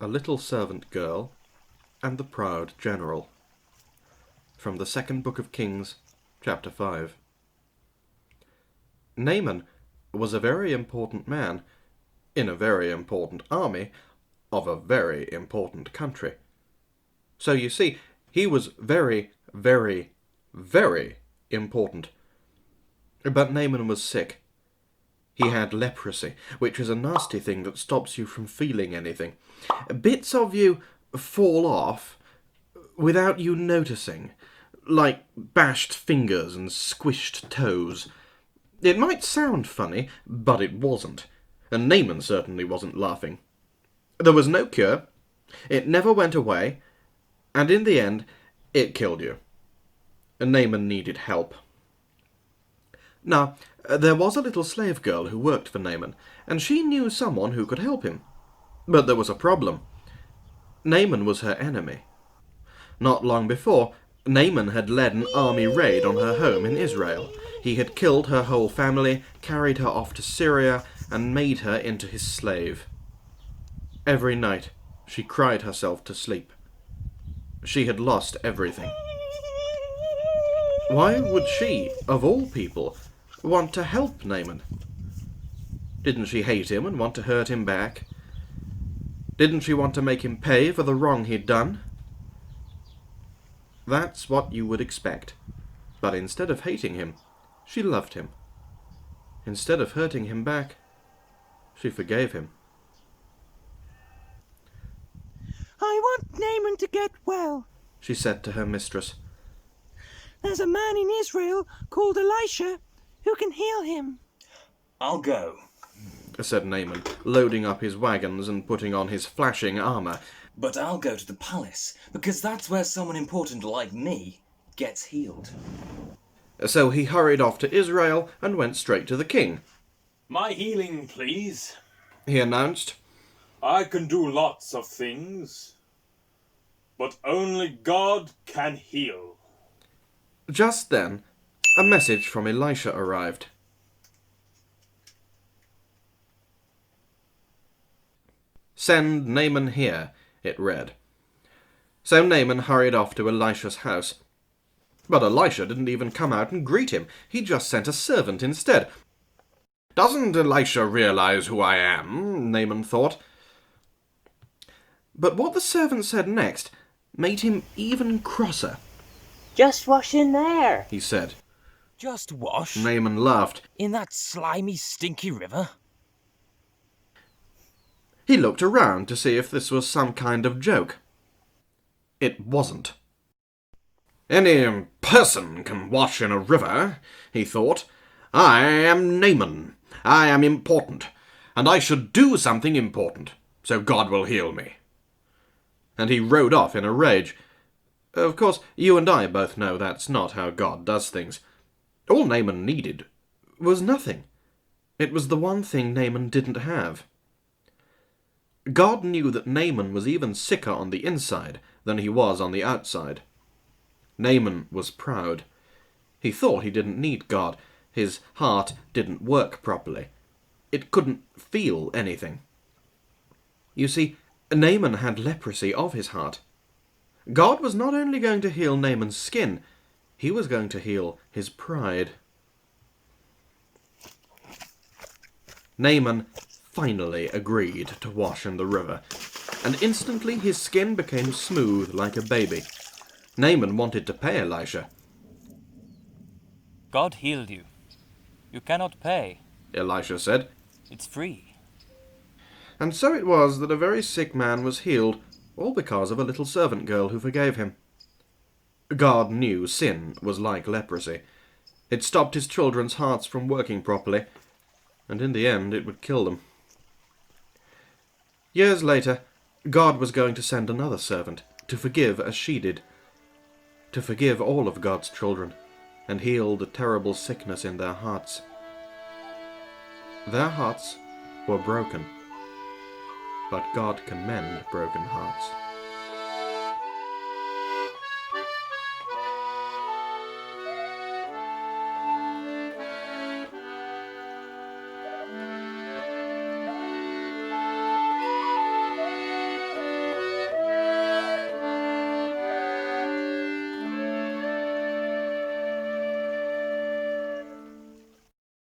A little servant girl and the proud general. From the second book of Kings, chapter 5. Naaman was a very important man in a very important army of a very important country. So you see, he was very, very, very important. But Naaman was sick. He had leprosy, which is a nasty thing that stops you from feeling anything. Bits of you fall off without you noticing, like bashed fingers and squished toes. It might sound funny, but it wasn't, and Naaman certainly wasn't laughing. There was no cure, it never went away, and in the end, it killed you. And Naaman needed help. Now, there was a little slave girl who worked for Naaman, and she knew someone who could help him. But there was a problem. Naaman was her enemy. Not long before, Naaman had led an army raid on her home in Israel. He had killed her whole family, carried her off to Syria, and made her into his slave. Every night, she cried herself to sleep. She had lost everything. Why would she, of all people, want to help Naaman? Didn't she hate him and want to hurt him back? Didn't she want to make him pay for the wrong he'd done? That's what you would expect. But instead of hating him, she loved him. Instead of hurting him back, she forgave him. "I want Naaman to get well," she said to her mistress. "There's a man in Israel called Elisha who can heal him." "I'll go," said Naaman, loading up his wagons and putting on his flashing armour. "but I'll go to the palace, because that's where someone important like me gets healed." So he hurried off to Israel and went straight to the king. "My healing, please. He announced. I can do lots of things, but only God can heal." Just then, a message from Elisha arrived. "Send Naaman here," it read. So Naaman hurried off to Elisha's house. But Elisha didn't even come out and greet him. He just sent a servant instead. "Doesn't Elisha realize who I am?" Naaman thought. But what the servant said next made him even crosser. "Just wash in there," he said. "Just wash? Naaman laughed. In that slimy, stinky river?" He looked around to see if this was some kind of joke. It wasn't. "Any person can wash in a river," he thought. "I am Naaman. I am important, and I should do something important, so God will heal me." And he rode off in a rage. Of course, you and I both know that's not how God does things. All Naaman needed was nothing. It was the one thing Naaman didn't have. God knew that Naaman was even sicker on the inside than he was on the outside. Naaman was proud. He thought he didn't need God. His heart didn't work properly. It couldn't feel anything. You see, Naaman had leprosy of his heart. God was not only going to heal Naaman's skin, he was going to heal his pride. Naaman finally agreed to wash in the river, and instantly his skin became smooth like a baby. Naaman wanted to pay Elisha. "God healed you. You cannot pay," Elisha said. "It's free." And so it was that a very sick man was healed, all because of a little servant girl who forgave him. God knew sin was like leprosy. It stopped his children's hearts from working properly, and in the end it would kill them. Years later, God was going to send another servant to forgive as she did, to forgive all of God's children and heal the terrible sickness in their hearts. Their hearts were broken, but God can mend broken hearts.